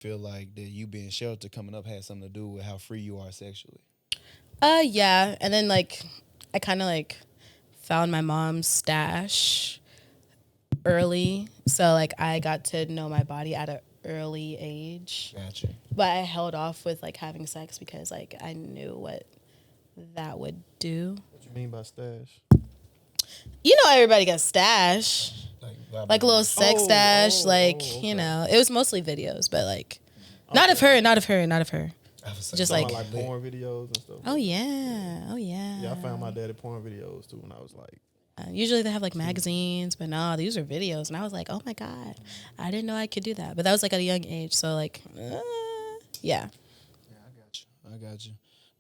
feel like that you being sheltered coming up had something to do with how free you are sexually? Yeah, and then like I kind of like found my mom's stash early, so like I got to know my body at an early age. Gotcha. But I held off with like having sex because like I knew what that would do. What you mean by stash? You know, everybody got stash, like a little sex stash. Okay. It was mostly videos, but like not of her, not of her, not of her. Just Talking like, about, like porn videos and stuff. oh yeah, oh yeah. Yeah, I found my daddy porn videos too when I was like. Usually they have like magazines, but no, these are videos, and I was like, oh my god, I didn't know I could do that. But that was like at a young age, so like, yeah. Yeah, I got you.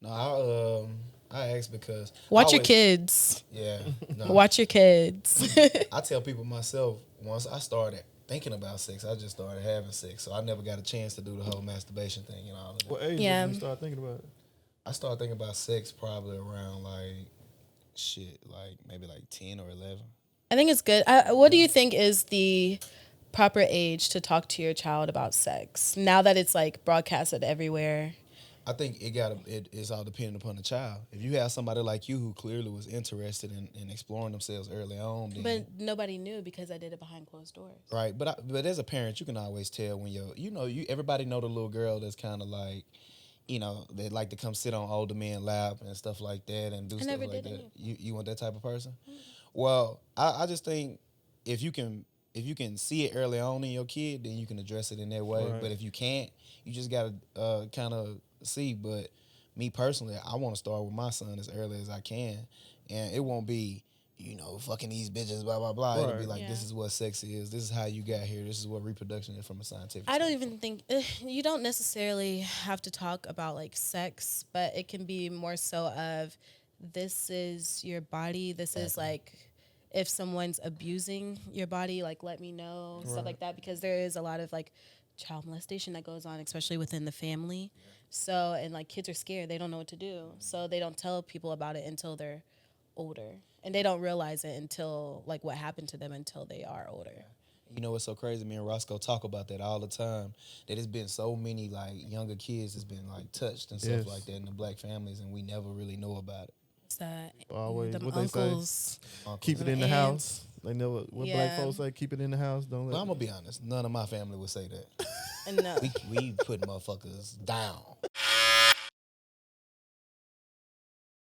No, I asked because Watch your kids. Yeah, no. Watch your kids. I tell people myself, once I started thinking about sex, I just started having sex. So I never got a chance to do the whole masturbation thing and all of that. What age Yeah. did you start thinking about it? I started thinking about sex probably around like maybe like 10 or 11. I think it's good. What do you think is the proper age to talk to your child about sex now that it's like broadcasted everywhere? I think it's all dependent upon the child. If you have somebody like you who clearly was interested in exploring themselves early on, then, But nobody knew because I did it behind closed doors. right. But as a parent, you can always tell when everybody know the little girl that's kind of like, they like to come sit on older men's lap and stuff like that and do stuff never like did that. any. You want that type of person? Well, I just think if you can see it early on in your kid, then you can address it in that way. Right. But if you can't, you just gotta kind of see. But me personally, I want to start with my son as early as I can, and it won't be fucking these bitches, blah blah blah. It'll be Right. like, this is what sex is. This is how you got here. This is what reproduction is from a scientific. I don't standpoint. even think you don't necessarily have to talk about like sex, but it can be more so of this is your body. This is like if someone's abusing your body, like let me know, stuff like that, because there is a lot of like child molestation that goes on, especially within the family. So, and like kids are scared, they don't know what to do. So they don't tell people about it until they're older. And they don't realize it until like what happened to them until they are older. You know what's so crazy? Me and Roscoe talk about that all the time. That it's been so many like younger kids that's been like touched and stuff Yes. like that in the black families, and we never really know about it. It's that Always, them what they say? uncles. Keep it in the And- house. They never. What Yeah. black folks say? Keep it in the house. Don't let. But I'm gonna be honest. None of my family would say that. And no. We put motherfuckers down.